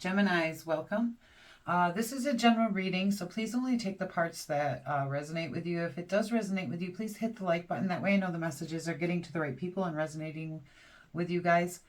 Geminis, welcome. This is a general reading, so please only take the parts that resonate with you. If it does resonate with you, please hit the like button. That way I know the messages are getting to the right people and resonating with you guys.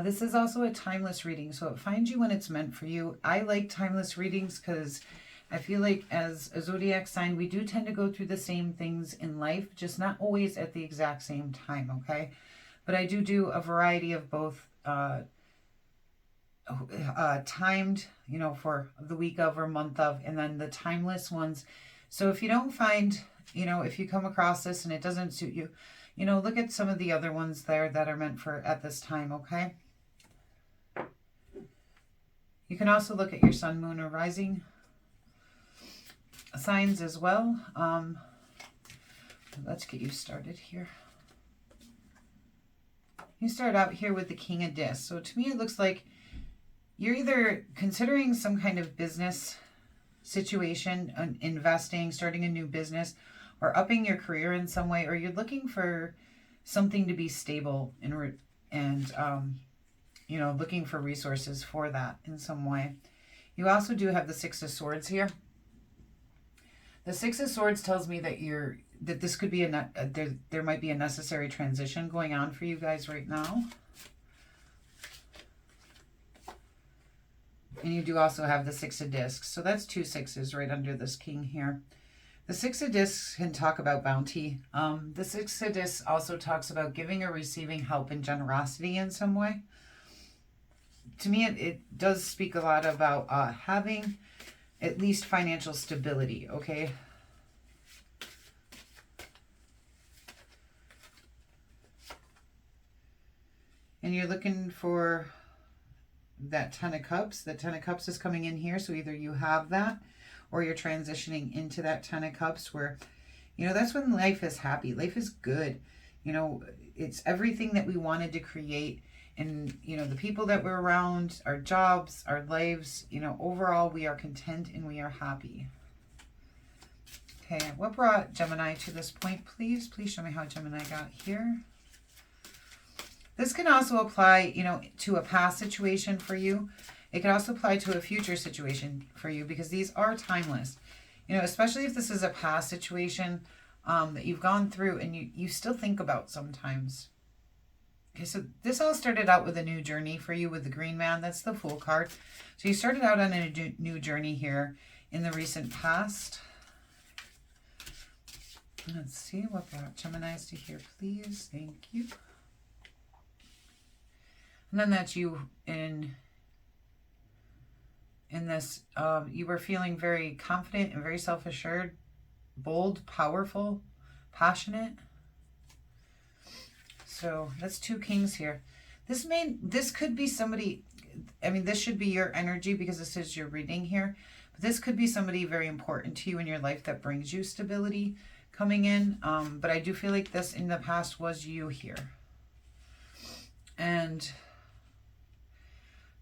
This is also a timeless reading, so it finds you when it's meant for you. I like timeless readings because I feel like as a zodiac sign, we do tend to go through the same things in life, just not always at the exact same time, okay? But I do a variety of both timed, for the week of or month of, and then the timeless ones. So if you don't find, if you come across this and it doesn't suit you, look at some of the other ones there that are meant for at this time, okay? You can also look at your sun, moon, or rising signs as well. Let's get you started here. You start out here with the King of Discs. So to me, it looks like you're either considering some kind of business situation, investing, starting a new business, or upping your career in some way, or you're looking for something to be stable and looking for resources for that in some way. You also do have the Six of Swords here. The Six of Swords tells me that this could be there might be a necessary transition going on for you guys right now. And you do also have the Six of Discs. So that's two sixes right under this king here. The Six of Discs can talk about bounty. The Six of Discs also talks about giving or receiving help and generosity in some way. To me, it does speak a lot about having at least financial stability, okay? And you're looking for that Ten of Cups. The Ten of Cups is coming in here, so either you have that or you're transitioning into that Ten of Cups where, that's when life is happy. Life is good. It's everything that we wanted to create. And, the people that we're around, our jobs, our lives, overall we are content and we are happy. Okay, what brought Gemini to this point, please? Please show me how Gemini got here. This can also apply, to a past situation for you. It can also apply to a future situation for you because these are timeless. Especially if this is a past situation that you've gone through and you still think about sometimes. Okay, so this all started out with a new journey for you with the Green Man. That's the Fool card. So you started out on a new journey here in the recent past. Let's see what brought Geminis to here, please. Thank you. And then that's you in this, you were feeling very confident and very self-assured, bold, powerful, passionate. So that's two kings here. This could be somebody, this should be your energy because this is your reading here. But this could be somebody very important to you in your life that brings you stability coming in. But I do feel like this in the past was you here. And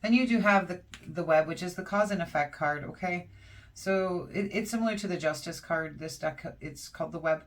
then you do have the Web, which is the cause and effect card, okay? So it's similar to the Justice card. This deck, it's called the Web.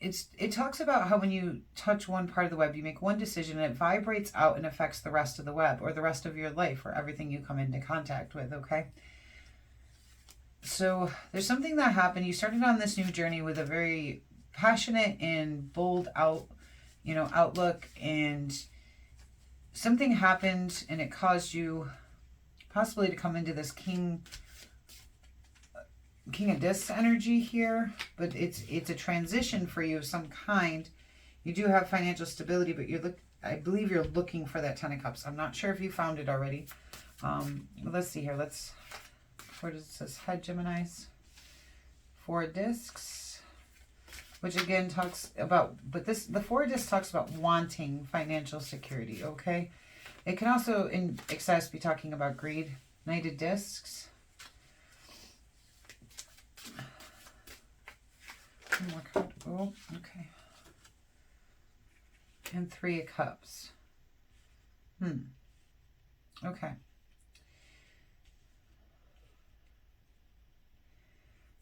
It talks about how when you touch one part of the web, you make one decision and it vibrates out and affects the rest of the web or the rest of your life or everything you come into contact with, okay? So there's something that happened. You started on this new journey with a very passionate and bold outlook, and something happened and it caused you possibly to come into this King of Discs energy here, but it's a transition for you of some kind. You do have financial stability, but I believe you're looking for that Ten of Cups. I'm not sure if you found it already. Let's see here. Where does it says head, Geminis? Four Discs, which again talks about, but the Four Discs talks about wanting financial security, okay? It can also in excess be talking about greed. Knight of Discs. One more card. Oh, okay. And Three of Cups. Okay.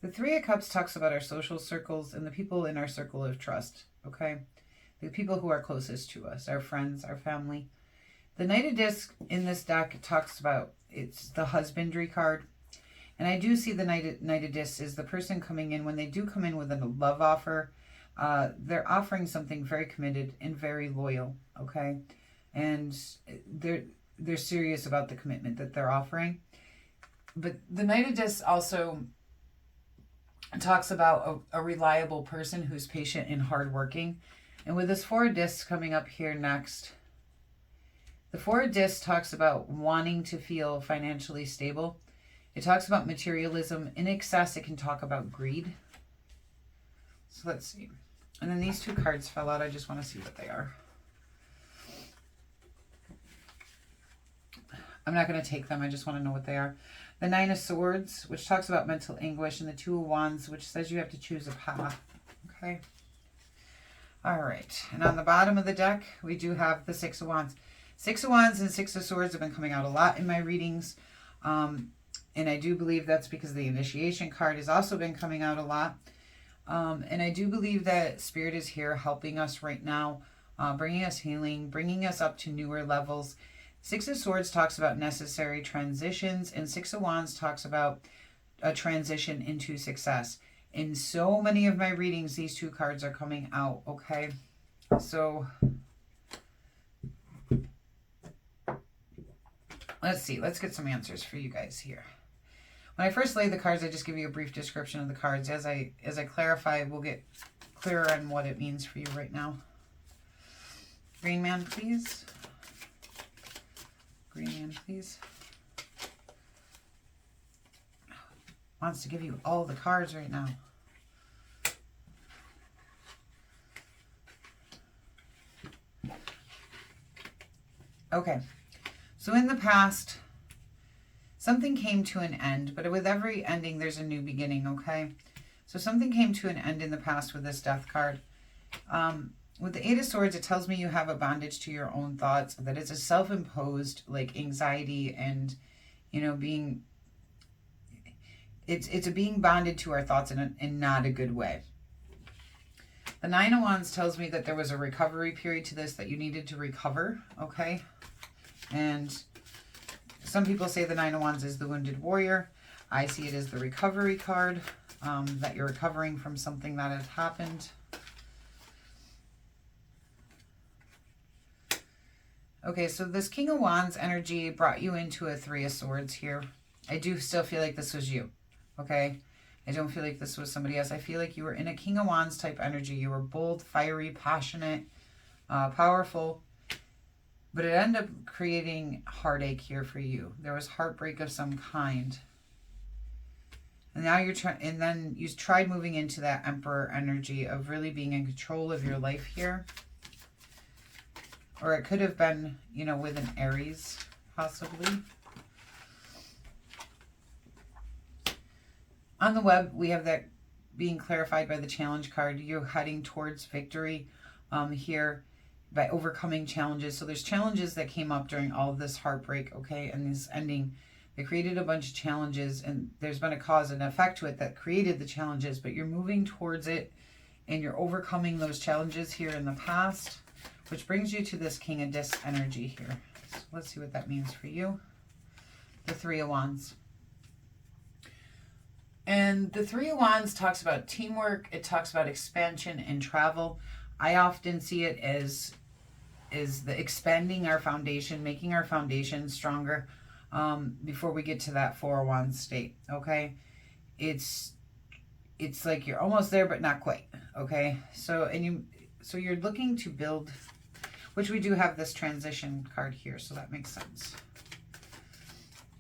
The Three of Cups talks about our social circles and the people in our circle of trust, okay? The people who are closest to us, our friends, our family. The Knight of Discs in this deck talks about, it's the husbandry card. And I do see the Knight of Discs is the person coming in, when they do come in with a love offer, they're offering something very committed and very loyal, okay? And they're serious about the commitment that they're offering. But the Knight of Discs also talks about a reliable person who's patient and hardworking. And with this Four of Discs coming up here next, the Four of Discs talks about wanting to feel financially stable. It talks about materialism. In excess, it can talk about greed. So let's see. And then these two cards fell out. I just want to see what they are. I'm not going to take them. I just want to know what they are. The Nine of Swords, which talks about mental anguish, and the Two of Wands, which says you have to choose a path. Okay. All right. And on the bottom of the deck, we do have the Six of Wands. Six of Wands and Six of Swords have been coming out a lot in my readings. And I do believe that's because the initiation card has also been coming out a lot. And I do believe that Spirit is here helping us right now, bringing us healing, bringing us up to newer levels. Six of Swords talks about necessary transitions, and Six of Wands talks about a transition into success. In so many of my readings, these two cards are coming out, okay? So let's see. Let's get some answers for you guys here. When I first lay the cards, I just give you a brief description of the cards. As I clarify, we'll get clearer on what it means for you right now. Green man, please. Green man, please. Wants to give you all the cards right now. Okay. So in the past, something came to an end, but with every ending, there's a new beginning, okay? So something came to an end in the past with this Death card. With the Eight of Swords, it tells me you have a bondage to your own thoughts, that it's a self-imposed, like, anxiety and, you know, being... It's a being bonded to our thoughts in not a good way. The Nine of Wands tells me that there was a recovery period to this, that you needed to recover, okay? And some people say the Nine of Wands is the wounded warrior. I see it as the recovery card, that you're recovering from something that had happened. Okay, so this King of Wands energy brought you into a Three of Swords here. I do still feel like this was you, okay? I don't feel like this was somebody else. I feel like you were in a King of Wands type energy. You were bold, fiery, passionate, powerful. But it ended up creating heartache here for you. There was heartbreak of some kind. And now you're trying, and then you tried moving into that Emperor energy of really being in control of your life here. Or it could have been, you know, with an Aries, possibly. On the web, we have that being clarified by the challenge card. You're heading towards victory here by overcoming challenges. So there's challenges that came up during all of this heartbreak, okay, and this ending. They created a bunch of challenges, and there's been a cause and effect to it that created the challenges, but you're moving towards it, and you're overcoming those challenges here in the past, which brings you to this King of Discs energy here. So let's see what that means for you. The Three of Wands. And the Three of Wands talks about teamwork. It talks about expansion and travel. I often see it as the expanding our foundation, making our foundation stronger before we get to that Four of Wands state, okay? It's like you're almost there, but not quite, okay? So you're looking to build, which we do have this transition card here, so that makes sense.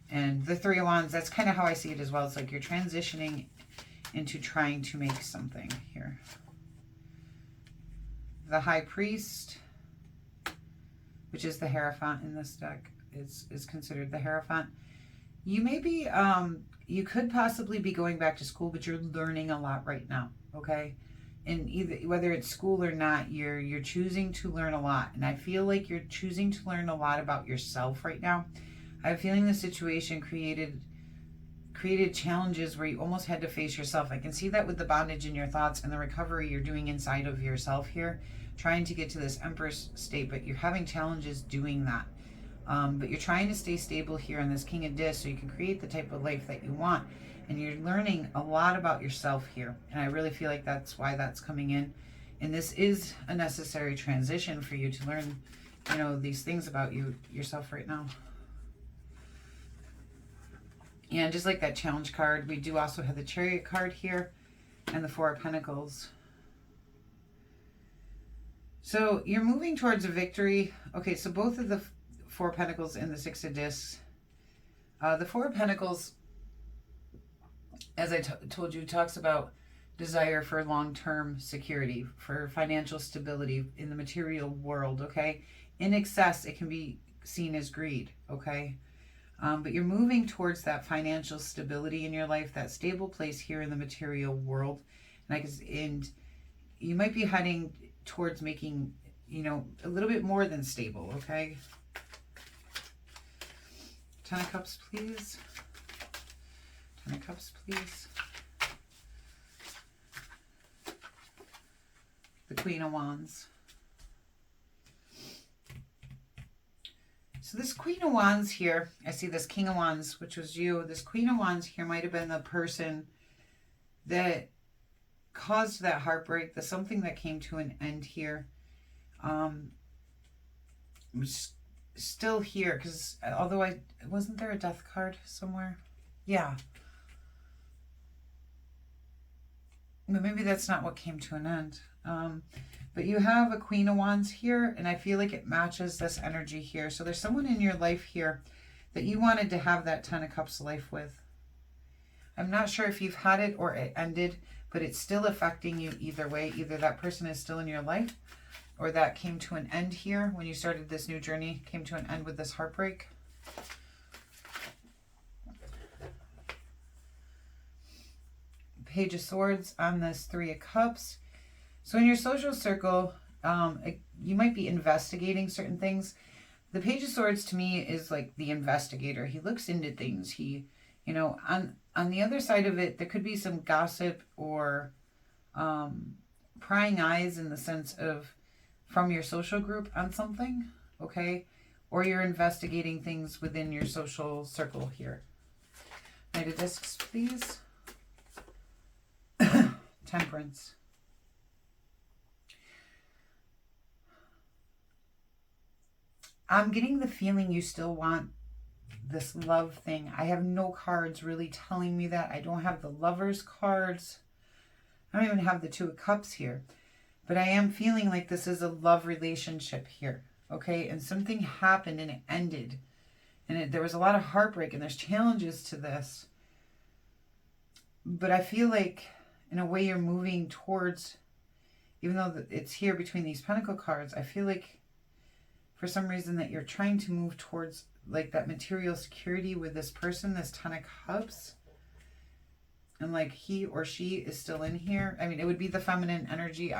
And the Three of Wands, that's kind of how I see it as well. It's like you're transitioning into trying to make something here. The High Priest, which is the Hierophant in this deck, is considered the Hierophant. You may be, you could possibly be going back to school, but you're learning a lot right now, okay? And either whether it's school or not, you're choosing to learn a lot. And I feel like you're choosing to learn a lot about yourself right now. I have a feeling the situation created challenges where you almost had to face yourself. I can see that with the bondage in your thoughts and the recovery you're doing inside of yourself here, trying to get to this Empress state, but you're having challenges doing that. But you're trying to stay stable here on this King of Discs so you can create the type of life that you want. And you're learning a lot about yourself here. And I really feel like that's why that's coming in. And this is a necessary transition for you to learn, you know, these things about yourself right now. And just like that challenge card, we do also have the Chariot card here and the Four of Pentacles. So you're moving towards a victory. Okay, so both of the Four of Pentacles and the Six of Discs. The Four of Pentacles, as I told you, talks about desire for long-term security, for financial stability in the material world, okay? In excess, it can be seen as greed, okay? But you're moving towards that financial stability in your life, that stable place here in the material world. And you might be heading towards making, you know, a little bit more than stable, okay? Ten of Cups, please. Ten of Cups, please. The Queen of Wands. So this Queen of Wands here, I see this King of Wands, which was you. This Queen of Wands here might have been the person that caused that heartbreak, the something that came to an end here. Was still here because although wasn't there a death card somewhere? Yeah. But maybe that's not what came to an end. But you have a Queen of Wands here, and I feel like it matches this energy here. So there's someone in your life here that you wanted to have that Ten of Cups life with. I'm not sure if you've had it or it ended, but it's still affecting you either way. Either that person is still in your life, or that came to an end here when you started this new journey, came to an end with this heartbreak. Page of Swords on this Three of Cups. So in your social circle, you might be investigating certain things. The Page of Swords to me is like the investigator. He looks into things. He, you know, on the other side of it, there could be some gossip or prying eyes in the sense of from your social group on something, okay? Or you're investigating things within your social circle here. Knight of Discs, please. Temperance. I'm getting the feeling you still want this love thing. I have no cards really telling me that. I don't have the Lovers cards. I don't even have the Two of Cups here. But I am feeling like this is a love relationship here, okay? And something happened and it ended. And there was a lot of heartbreak and there's challenges to this. But I feel like in a way you're moving towards, even though it's here between these Pentacle cards, I feel like for some reason that you're trying to move towards like that material security with this person, this Ten of Cups. And like he or she is still in here. I mean, it would be the feminine energy.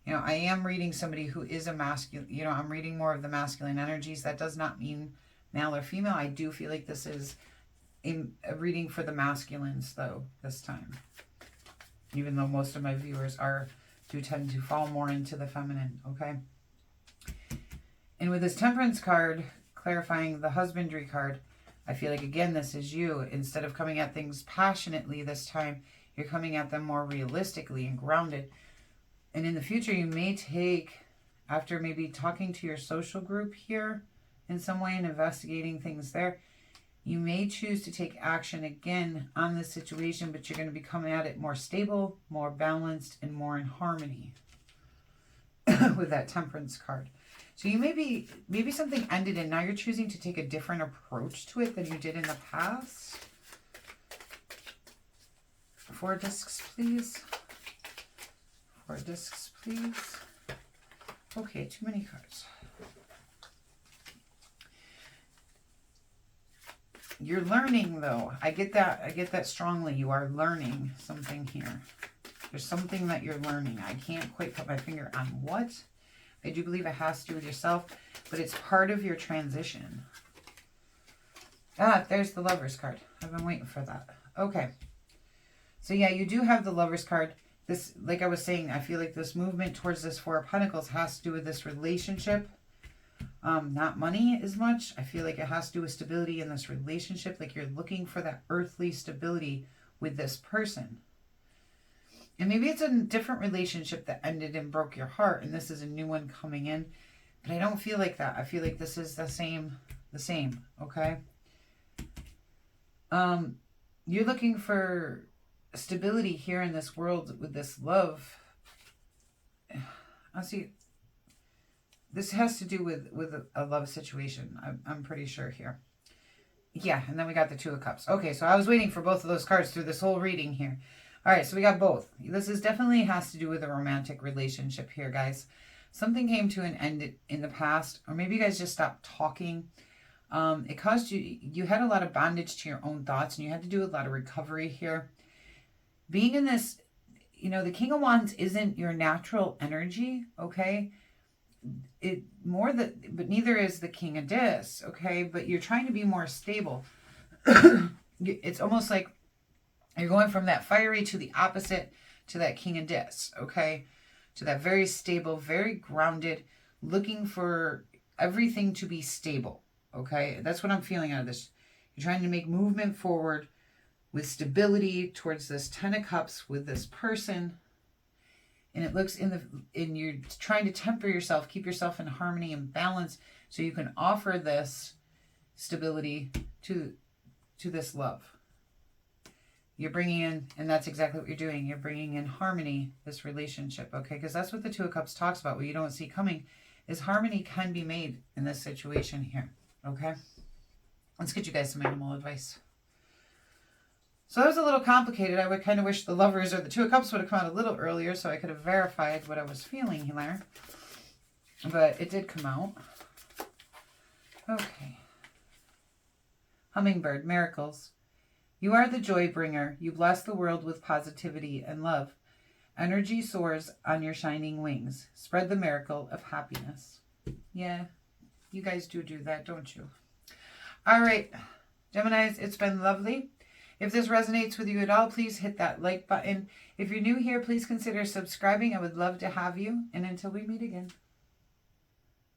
You know, I am reading somebody who is a masculine, you know, I'm reading more of the masculine energies. That does not mean male or female. I do feel like this is a reading for the masculines though, this time. Even though most of my viewers do tend to fall more into the feminine, okay? And with this Temperance card, clarifying the husbandry card, I feel like, again, this is you. Instead of coming at things passionately this time, you're coming at them more realistically and grounded. And in the future, you may take, after maybe talking to your social group here in some way and investigating things there, you may choose to take action again on this situation, but you're going to be coming at it more stable, more balanced, and more in harmony with that Temperance card. So you maybe something ended and now you're choosing to take a different approach to it than you did in the past. Four discs, please. Four discs, please. Okay, too many cards. You're learning though. I get that strongly. You are learning something here. There's something that you're learning. I can't quite put my finger on what. I do believe it has to do with yourself, but it's part of your transition. Ah, there's the Lovers card. I've been waiting for that. Okay. So yeah, you do have the Lovers card. This, like I was saying, I feel like this movement towards this Four of Pentacles has to do with this relationship Not money as much. I feel like it has to do with stability in this relationship. Like you're looking for that earthly stability with this person. And maybe it's a different relationship that ended and broke your heart, and this is a new one coming in. But I don't feel like that. I feel like this is the same, okay? You're looking for stability here in this world with this love. I see. This has to do with a love situation. I'm pretty sure here. Yeah, and then we got the Two of Cups. Okay, so I was waiting for both of those cards through this whole reading here. All right, so we got both. This is definitely has to do with a romantic relationship here, guys. Something came to an end in the past, or maybe you guys just stopped talking. It caused you had a lot of bondage to your own thoughts, and you had to do a lot of recovery here. Being in this, the King of Wands isn't your natural energy, okay? But neither is the King of Discs, okay? But you're trying to be more stable. It's almost like you're going from that fiery to the opposite to that King of Discs, okay? To that very stable, very grounded, looking for everything to be stable, okay? That's what I'm feeling out of this. You're trying to make movement forward with stability towards this Ten of Cups with this person. And it looks you're trying to temper yourself, keep yourself in harmony and balance so you can offer this stability to this love. You're bringing in, and that's exactly what you're doing. You're bringing in harmony, this relationship, okay? Because that's what the Two of Cups talks about. What you don't see coming is harmony can be made in this situation here, okay? Let's get you guys some animal advice. So that was a little complicated. I would kind of wish the Lovers or the Two of Cups would have come out a little earlier so I could have verified what I was feeling here. But it did come out. Okay. Hummingbird, miracles. You are the joy bringer. You bless the world with positivity and love. Energy soars on your shining wings. Spread the miracle of happiness. Yeah, you guys do that, don't you? All right, Geminis, it's been lovely. If this resonates with you at all, please hit that like button. If you're new here, please consider subscribing. I would love to have you. And until we meet again.